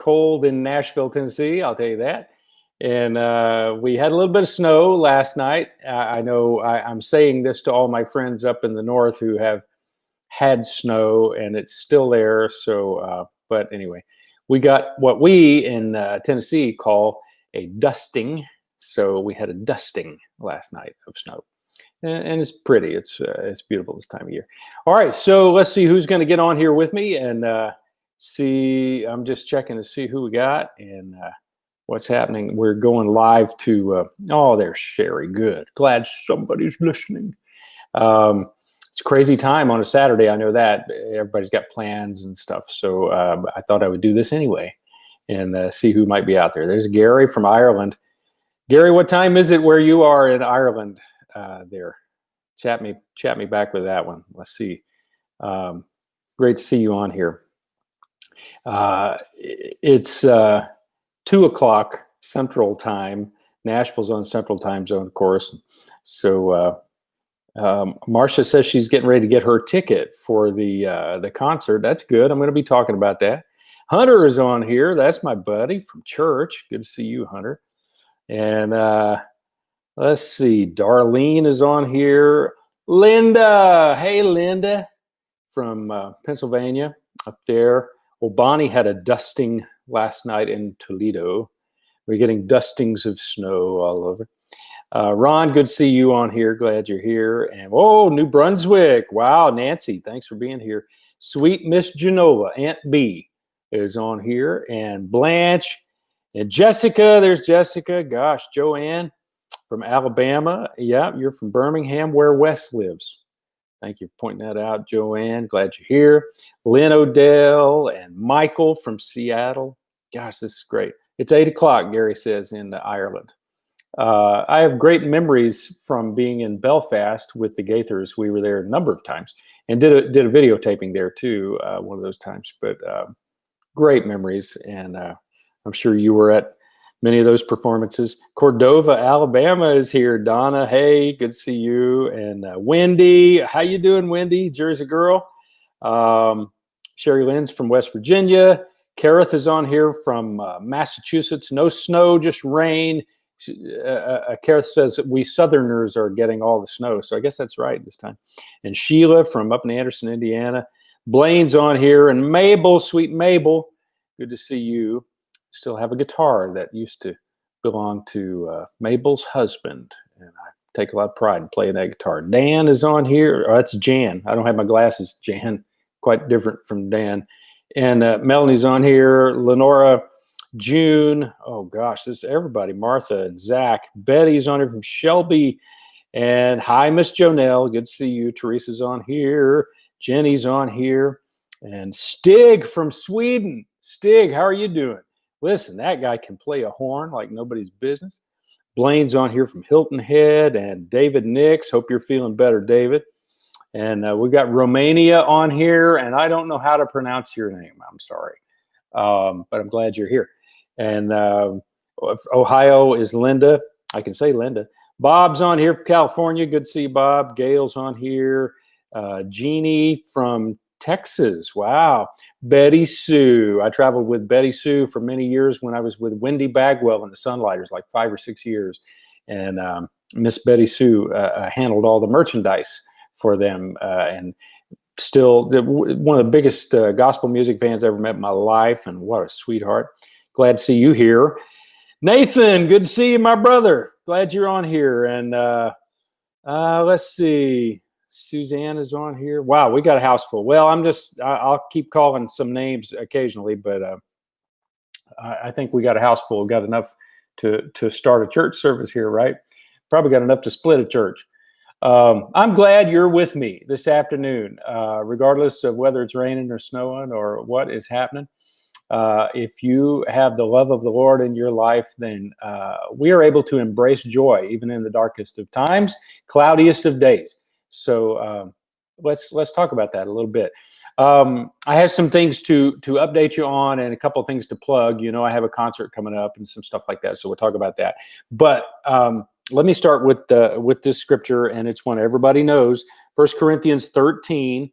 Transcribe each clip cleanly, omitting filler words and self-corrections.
cold in Nashville, Tennessee, I'll tell you that. And we had a little bit of snow last night. I know I'm saying this to all my friends up in the north who have had snow, and it's still there. So, but anyway, we got what we in Tennessee call a dusting. So we had a dusting last night of snow, and it's pretty. It's beautiful this time of year. All right, so let's see who's going to get on here with me and see. I'm just checking to see who we got and what's happening. We're going live to. Oh, there's Sherry. Good. Glad somebody's listening. It's a crazy time on a Saturday. I know that everybody's got plans and stuff. So I thought I would do this anyway and see who might be out there. There's Gary from Ireland. Gary, what time is it where you are in Ireland? There, chat me back with that one. Let's see. Great to see you on here. It's 2 o'clock Central Time. Nashville's on Central Time Zone, of course. So Marcia says she's getting ready to get her ticket for the concert. That's good. I'm going to be talking about that. Hunter is on here. That's my buddy from church. Good to see you, Hunter. And let's see. Darlene is on here. Linda. Hey, Linda from Pennsylvania up there. Well, Bonnie had a dusting last night in Toledo. We're getting dustings of snow all over. Ron, good to see you on here. Glad you're here. And oh, New Brunswick. Wow, Nancy, thanks for being here. Sweet Miss Genova, Aunt B, is on here. And Blanche and Jessica. There's Jessica. Gosh, Joanne from Alabama. Yeah, you're from Birmingham, where Wes lives. Thank you for pointing that out, Joanne. Glad you're here. Lynn Odell and Michael from Seattle. Gosh, this is great. It's 8 o'clock, Gary says, in Ireland. I have great memories from being in Belfast with the Gaithers. We were there a number of times and did a videotaping there too, one of those times. But great memories, and I'm sure you were at many of those performances. Cordova, Alabama is here. Donna, hey, good to see you. And Wendy, how you doing, Wendy? Jersey girl. Sherry Lynn's from West Virginia. Kareth is on here from Massachusetts. No snow, just rain. Kareth says we Southerners are getting all the snow, so I guess that's right this time. And Sheila from up in Anderson, Indiana. Blaine's on here, and Mabel, sweet Mabel, good to see you. Still have a guitar that used to belong to Mabel's husband, and I take a lot of pride in playing that guitar. Dan is on here. Oh, that's Jan. I don't have my glasses. Jan, quite different from Dan. And Melanie's on here. Lenora, June. Oh gosh, this is everybody. Martha and Zach. Betty's on here from Shelby. And hi, Miss Jonelle. Good to see you. Teresa's on here. Jenny's on here. And Stig from Sweden. Stig, how are you doing? Listen, that guy can play a horn like nobody's business. Blaine's on here from Hilton Head. And David Nix. Hope you're feeling better, David. And we've got Romania on here. And I don't know how to pronounce your name. I'm sorry. But I'm glad you're here. And Ohio is Linda. I can say Linda. Bob's on here from California. Good to see you, Bob. Gail's on here. Jeannie from Texas. Wow. Betty Sue. I traveled with Betty Sue for many years when I was with Wendy Bagwell and the Sunlighters, like 5 or 6 years. And Miss Betty Sue handled all the merchandise for them. And still one of the biggest gospel music fans I ever met in my life. And what a sweetheart. Glad to see you here. Nathan, good to see you, my brother. Glad you're on here. And let's see. Suzanne is on here. Wow, we got a house full. Well, I'll keep calling some names occasionally, but I think we got a house full. Got enough to start a church service here, right? Probably got enough to split a church. I'm glad you're with me this afternoon, regardless of whether it's raining or snowing or what is happening. If you have the love of the Lord in your life, then we are able to embrace joy even in the darkest of times, cloudiest of days. So let's talk about that a little bit. I have some things to update you on and a couple of things to plug. You know, I have a concert coming up and some stuff like that, so we'll talk about that. But let me start with this scripture, and it's one everybody knows. 1 Corinthians 13.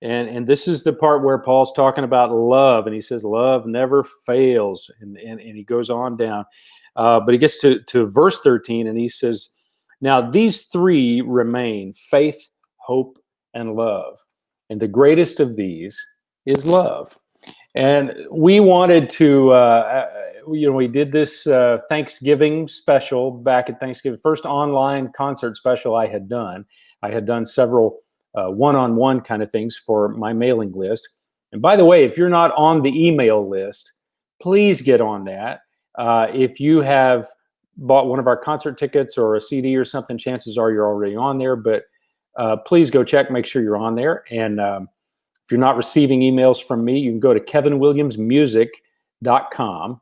And this is the part where Paul's talking about love, and he says love never fails, and he goes on down. But he gets to verse 13, and he says, now these three remain: faith, hope, and love. And the greatest of these is love. And we wanted to, we did this Thanksgiving special back at Thanksgiving, first online concert special I had done. I had done several one-on-one kind of things for my mailing list. And by the way, if you're not on the email list, please get on that. If you have bought one of our concert tickets or a CD or something, chances are you're already on there. But please go check, make sure you're on there. And if you're not receiving emails from me, you can go to kevinwilliamsmusic.com.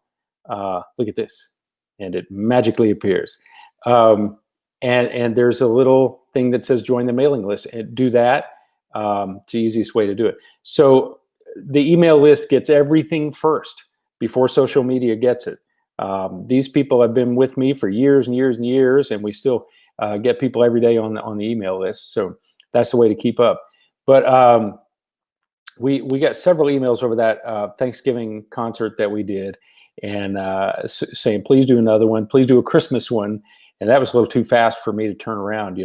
Look at this, and it magically appears. And there's a little thing that says join the mailing list. And do that. It's the easiest way to do it. So the email list gets everything first before social media gets it. These people have been with me for years and years and years, and we still get people every day on the email list. So that's the way to keep up. But we got several emails over that Thanksgiving concert that we did, and saying, please do another one, please do a Christmas one. And that was a little too fast for me to turn around,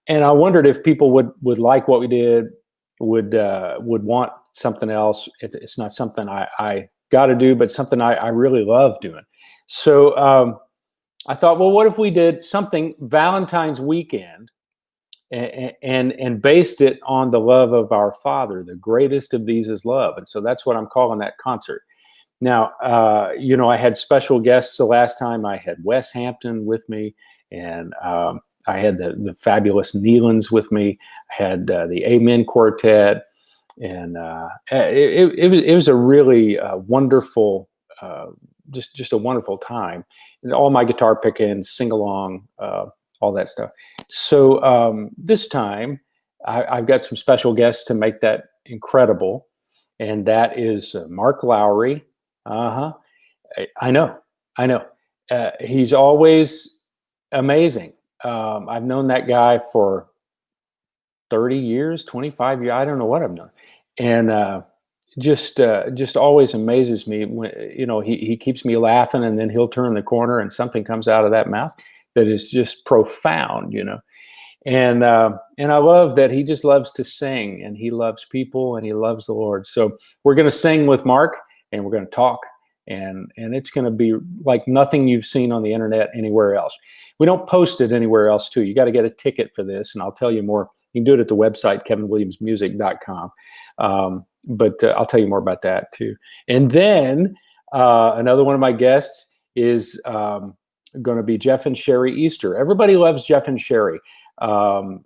And I wondered if people would like what we did, would want something else. It's not something I got to do, but something I really love doing. So I thought, well, what if we did something Valentine's weekend and based it on the love of our Father? The greatest of these is love. And so that's what I'm calling that concert. Now, I had special guests the last time. I had Wes Hampton with me, and I had the fabulous Nealons with me. I had the Amen Quartet, and it was a really wonderful, just a wonderful time. And all my guitar picking, sing along, all that stuff. So this time, I've got some special guests to make that incredible, and that is Mark Lowry. I know. He's always amazing. I've known that guy for 30 years, 25 years. I don't know what I've known. And just always amazes me when, he keeps me laughing, and then he'll turn the corner and something comes out of that mouth that is just profound, And I love that he just loves to sing, and he loves people, and he loves the Lord. So we're going to sing with Mark, and we're going to talk, and it's going to be like nothing you've seen on the internet anywhere else. We don't post it anywhere else, too. You got to get a ticket for this, and I'll tell you more. You can do it at the website, kevinwilliamsmusic.com. But I'll tell you more about that, too. And then another one of my guests is going to be Jeff and Sherry Easter. Everybody loves Jeff and Sherry, and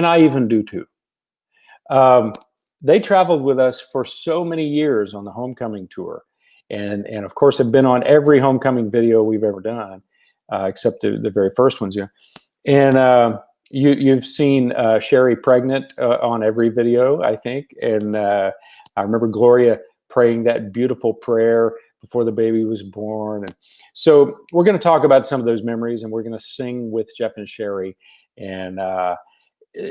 I even do, too. They traveled with us for so many years on the homecoming tour, and of course have been on every homecoming video we've ever done, except the very first ones. And you've seen Sherry pregnant on every video, I think. And I remember Gloria praying that beautiful prayer before the baby was born. And so we're going to talk about some of those memories, and we're going to sing with Jeff and Sherry. And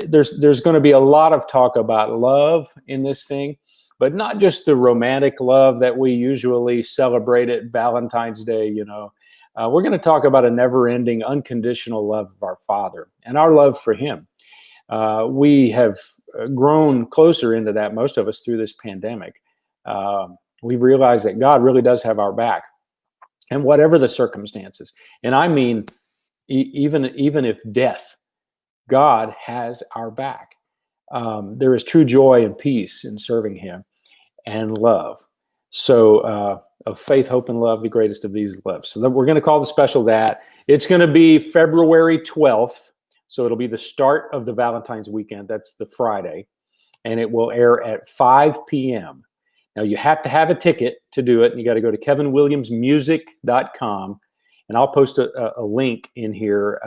there's going to be a lot of talk about love in this thing, but not just the romantic love that we usually celebrate at Valentine's Day. We're going to talk about a never-ending, unconditional love of our Father and our love for Him. We have grown closer into that, most of us, through this pandemic. We've realized that God really does have our back, and whatever the circumstances. And I mean, even if death, God has our back. There is true joy and peace in serving Him, and love. So of faith, hope, and love, the greatest of these is love. So we're going to call the special that. It's going to be February 12th. So it'll be the start of the Valentine's weekend. That's the Friday. And it will air at 5 p.m. Now, you have to have a ticket to do it. And you got to go to kevinwilliamsmusic.com. And I'll post a link in here.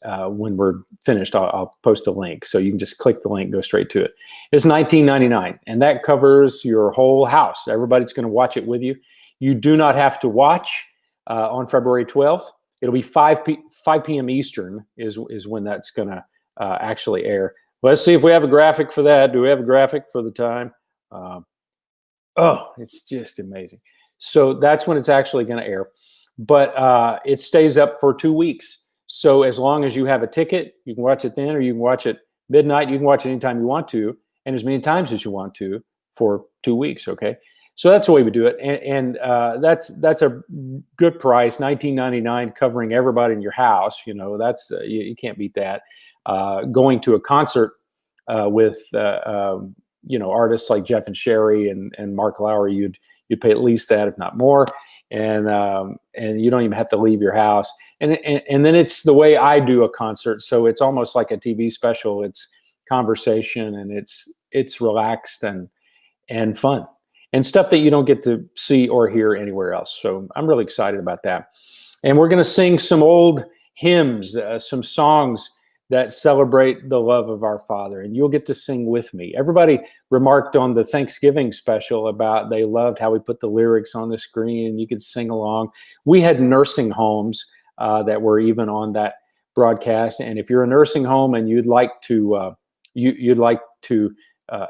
When we're finished, I'll post the link. So you can just click the link, go straight to it. It's $19.99, and that covers your whole house. Everybody's going to watch it with you. You do not have to watch on February 12th. It'll be 5 p.m. Eastern is when that's going to actually air. Let's see if we have a graphic for that. Do we have a graphic for the time? Oh, it's just amazing. So that's when it's actually going to air. But it stays up for 2 weeks. So as long as you have a ticket, you can watch it then, or you can watch it midnight. You can watch it anytime you want to, and as many times as you want to for 2 weeks. Okay. So that's the way we do it, and that's a good price, $19.99, covering everybody in your house. You know, that's you can't beat that. Going to a concert with artists like Jeff and Sherry and Mark Lowry, you'd pay at least that, if not more, and you don't even have to leave your house. And then it's the way I do a concert, so it's almost like a TV special. It's conversation, and it's relaxed and fun, and stuff that you don't get to see or hear anywhere else. So I'm really excited about that. And we're going to sing some old hymns, some songs that celebrate the love of our Father, and you'll get to sing with me. Everybody remarked on the Thanksgiving special about they loved how we put the lyrics on the screen and you could sing along. We had nursing homes that were even on that broadcast, and if you're a nursing home and you'd like to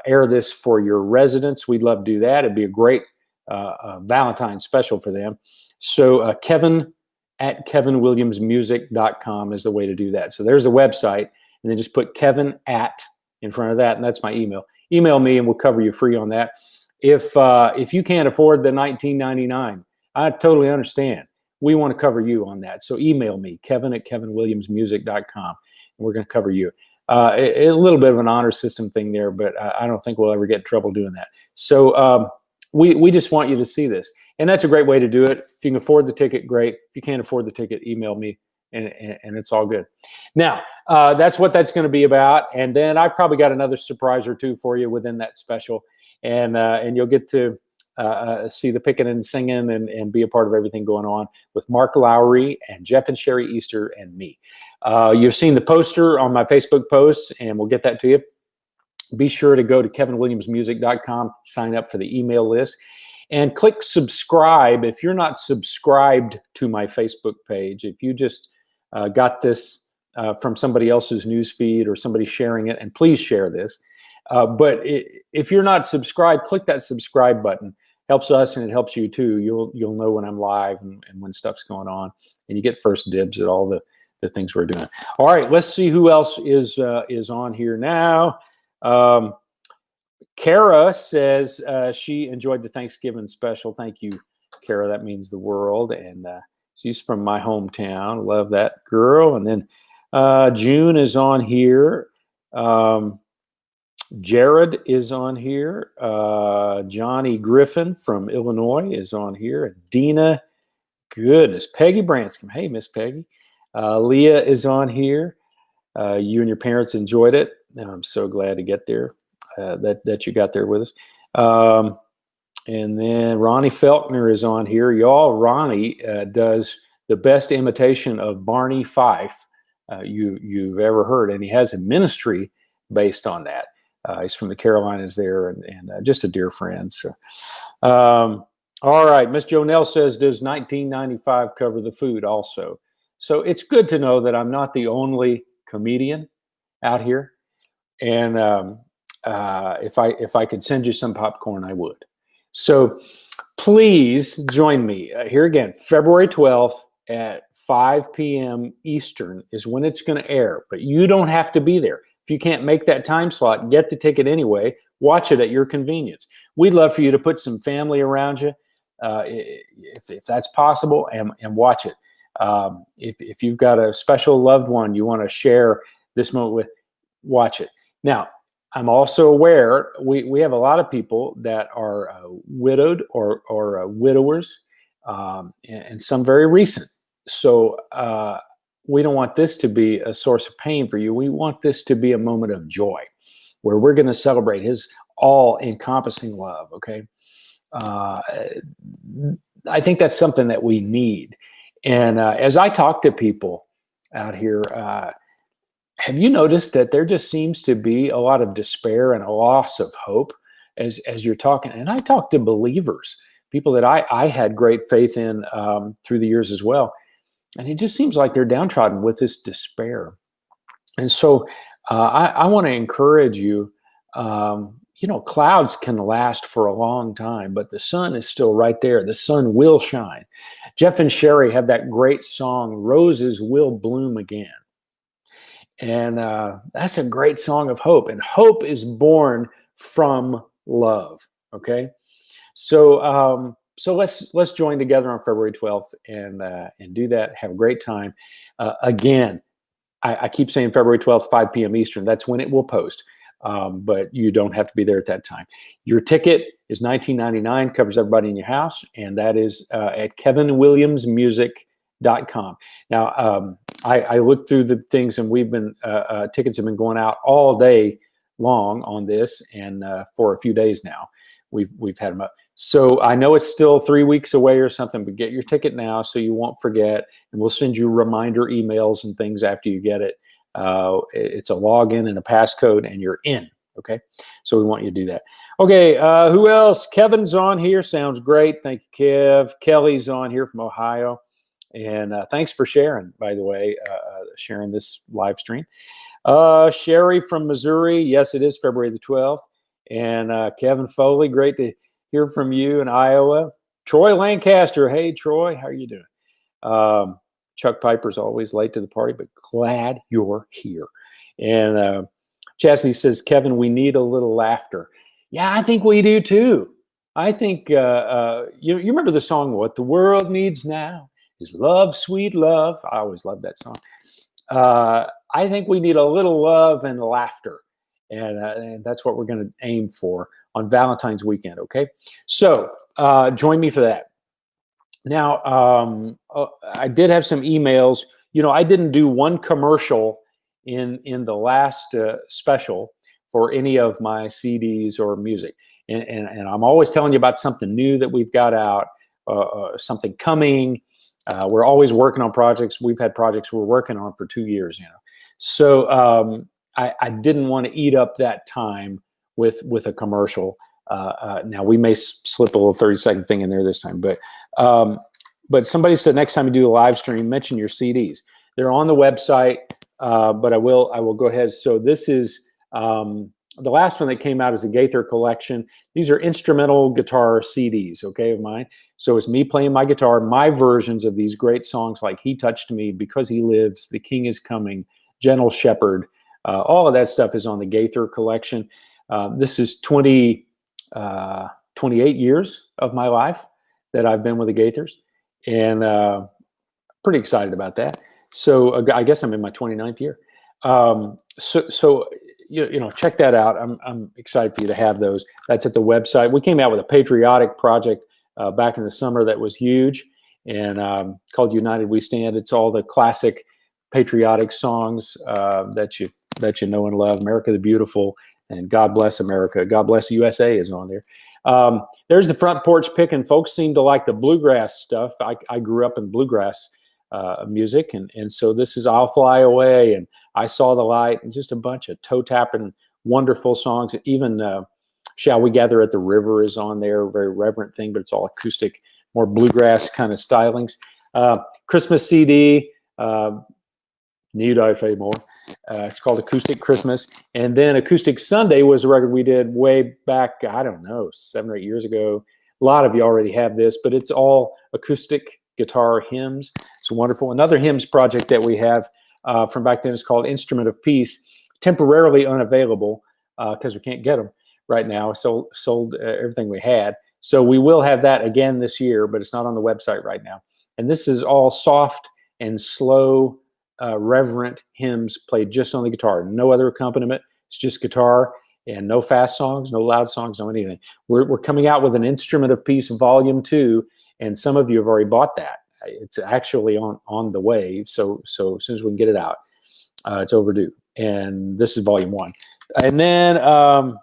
air this for your residents, we'd love to do that. It'd be a great Valentine's special for them. So Kevin at kevinwilliamsmusic.com is the way to do that. So there's the website, and then just put Kevin at in front of that, and that's my email. Email me, and we'll cover you free on that. If you can't afford the $19.99, I totally understand. We want to cover you on that. So email me, Kevin at kevinwilliamsmusic.com, and we're going to cover you. A little bit of an honor system thing there, but I don't think we'll ever get in trouble doing that. So we just want you to see this. And that's a great way to do it. If you can afford the ticket, great. If you can't afford the ticket, email me, and it's all good. Now, that's what that's going to be about. And then I've probably got another surprise or two for you within that special. And you'll get to see the picking and singing and be a part of everything going on with Mark Lowry and Jeff and Sherry Easter and me. You've seen the poster on my Facebook posts, and we'll get that to you. Be sure to go to kevinwilliamsmusic.com, sign up for the email list, and click subscribe if you're not subscribed to my Facebook page. If you just got this from somebody else's newsfeed or somebody sharing it, and please share this. But if you're not subscribed, click that subscribe button. Helps us, and it helps you too. You'll know when I'm live and when stuff's going on, and you get first dibs at all the things we're doing. All right, let's see who else is on here now. Kara says she enjoyed the Thanksgiving special. Thank you, Kara. That means the world. And she's from my hometown. Love that girl. And then June is on here. Jared is on here. Johnny Griffin from Illinois is on here. And Dina, goodness. Peggy Branscombe. Hey, Miss Peggy. Leah is on here. You and your parents enjoyed it. I'm so glad to get there. That you got there with us. And then Ronnie Felkner is on here. Y'all, Ronnie does the best imitation of Barney Fife you've ever heard, and he has a ministry based on that. He's from the Carolinas there, and just a dear friend. So, all right, Miss Jonelle says, does 1995 cover the food also? So it's good to know that I'm not the only comedian out here, and if I could send you some popcorn, I would. So please join me here again. February 12th at 5 p.m. Eastern is when it's going to air, but you don't have to be there. If you can't make that time slot, get the ticket anyway. Watch it at your convenience. We'd love for you to put some family around you, if that's possible, and watch it. If you've got a special loved one you want to share this moment with, watch it. Now, I'm also aware we have a lot of people that are widowed or widowers, and some very recent. So we don't want this to be a source of pain for you. We want this to be a moment of joy where we're going to celebrate his all-encompassing love, okay? I think that's something that we need. And as I talk to people out here, have you noticed that there just seems to be a lot of despair and a loss of hope as you're talking? And I talk to believers, people that I had great faith in through the years as well. And it just seems like they're downtrodden with this despair. And so I want to encourage you. You know, clouds can last for a long time, but the sun is still right there. The sun will shine. Jeff and Sherry have that great song, Roses Will Bloom Again. And that's a great song of hope. And hope is born from love. Okay. So let's join together on February 12th and do that. Have a great time. Again, I keep saying February 12th, 5 p.m. Eastern. That's when it will post. But you don't have to be there at that time. Your ticket is $19.99, covers everybody in your house, and that is at kevinwilliamsmusic.com. Now, I looked through the things, and we've been tickets have been going out all day long on this, and for a few days now, we've had them up. So I know it's still 3 weeks away or something, but get your ticket now so you won't forget, and we'll send you reminder emails and things after you get it. It's a login and a passcode, and you're in. Okay, so we want you to do that. Okay, who else? Kevin's on here. Sounds great. Thank you, Kev. Kelly's on here from Ohio, and thanks for sharing. By the way, sharing this live stream. Sherry from Missouri. Yes, it is February the 12th. And Kevin Foley, great to hear from you in Iowa. Troy Lancaster. Hey, Troy, how are you doing? Chuck Piper's always late to the party, but glad you're here. And Chastity says, Kevin, we need a little laughter. Yeah, I think we do too. I think, you remember the song, What the World Needs Now is Love, Sweet Love. I always love that song. I think we need a little love and laughter. And that's what we're going to aim for on Valentine's weekend, okay? So join me for that. Now, I did have some emails. You know, I didn't do one commercial in the last special for any of my CDs or music. And I'm always telling you about something new that we've got out, something coming. We're always working on projects. We've had projects we're working on for 2 years, you know. So I didn't want to eat up that time with a commercial. Now we may slip a little 30-second thing in there this time, but somebody said next time you do a live stream, mention your CDs. They're on the website, but I will go ahead. So this is the last one that came out is a Gaither Collection. These are instrumental guitar CDs, okay, of mine. So it's me playing my guitar, my versions of these great songs like He Touched Me, Because He Lives, The King Is Coming, Gentle Shepherd. All of that stuff is on the Gaither Collection. This is 28 years of my life that I've been with the Gaithers, and pretty excited about that. So I guess I'm in my 29th year. So you know, check that out. I'm excited for you to have those. That's at the website. We came out with a patriotic project back in the summer that was huge, and called United We Stand. It's all the classic patriotic songs that you know and love. America the Beautiful and God Bless America. God Bless USA is on there. There's the front porch picking. Folks seem to like the bluegrass stuff. I grew up in bluegrass music, and so this is I'll Fly Away and I Saw the Light, and just a bunch of toe-tapping, wonderful songs. Even Shall We Gather at the River is on there, a very reverent thing, but it's all acoustic, more bluegrass kind of stylings. Christmas CD, Need I Say More? It's called Acoustic Christmas. And then Acoustic Sunday was a record we did way back, I don't know, 7 or 8 years ago. A lot of you already have this, but it's all acoustic guitar hymns. It's wonderful. Another hymns project that we have from back then is called Instrument of Peace, temporarily unavailable because we can't get them right now. Sold everything we had. So we will have that again this year, but it's not on the website right now. And this is all soft and slow, reverent hymns played just on the guitar. No other accompaniment. It's just guitar and no fast songs, no loud songs, no anything. We're coming out with an Instrument of Peace Volume 2, and some of you have already bought that. It's actually on the way. So as soon as we can get it out, it's overdue. And this is Volume 1. And then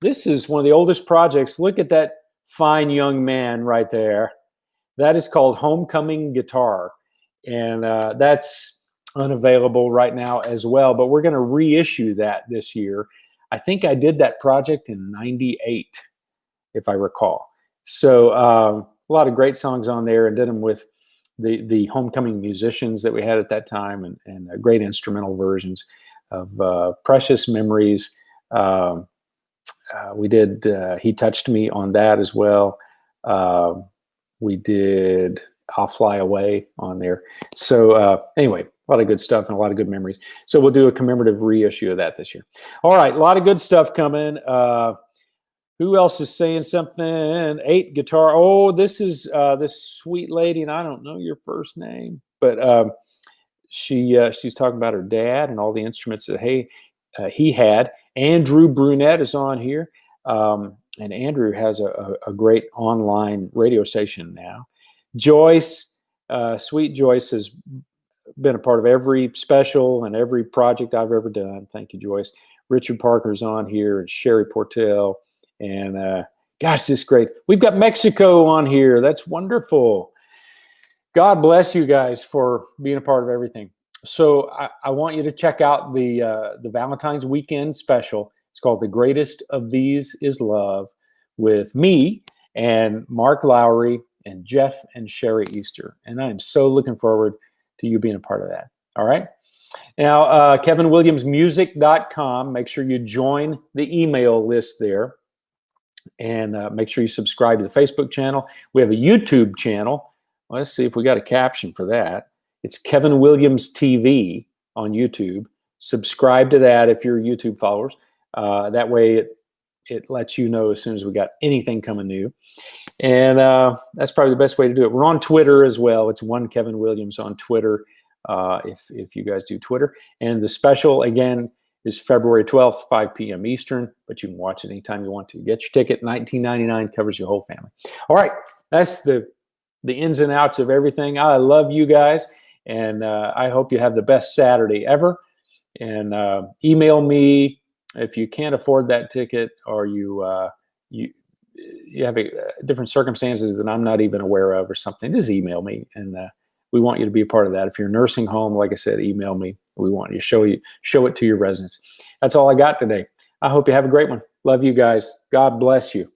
this is one of the oldest projects. Look at that fine young man right there. That is called Homecoming Guitar. And that's unavailable right now as well. But we're going to reissue that this year. I think I did that project in '98, if I recall. So a lot of great songs on there, and did them with the homecoming musicians that we had at that time, and great instrumental versions. precious memories. We did He Touched Me on that as well. We did I'll Fly Away on there. So anyway, a lot of good stuff and a lot of good memories. So we'll do a commemorative reissue of that this year. All right, a lot of good stuff coming. Who else is saying something? 8 guitar. Oh, this is this sweet lady, and I don't know your first name, but she's talking about her dad and all the instruments that he had. Andrew Brunette is on here, and Andrew has a great online radio station now. Joyce, sweet Joyce, has been a part of every special and every project I've ever done. Thank you, Joyce. Richard Parker's on here, and Sherry Portell, and gosh, this is great. We've got Mexico on here. That's wonderful. God bless you guys for being a part of everything. So I want you to check out the Valentine's weekend special. It's called The Greatest of These is Love, with me and Mark Lowry and Jeff and Sherry Easter. And I'm so looking forward to you being a part of that. All right. Now, KevinWilliamsMusic.com. Make sure you join the email list there. And make sure you subscribe to the Facebook channel. We have a YouTube channel. Let's see if we got a caption for that. It's Kevin Williams TV on YouTube. Subscribe to that if you're YouTube followers. That way it lets you know as soon as we got anything coming new. And that's probably the best way to do it. We're on Twitter as well. It's one Kevin Williams on Twitter, if you guys do Twitter. And the special, again, is February 12th, 5 p.m. Eastern, but you can watch it anytime you want to. Get your ticket, $19.99, covers your whole family. All right, that's the ins and outs of everything. I love you guys, and I hope you have the best Saturday ever. And email me if you can't afford that ticket, or you have different circumstances that I'm not even aware of or something. Just email me, and we want you to be a part of that. If you're a nursing home, like I said, email me. We want you to show it to your residents. That's all I got today. I hope you have a great one. Love you guys. God bless you.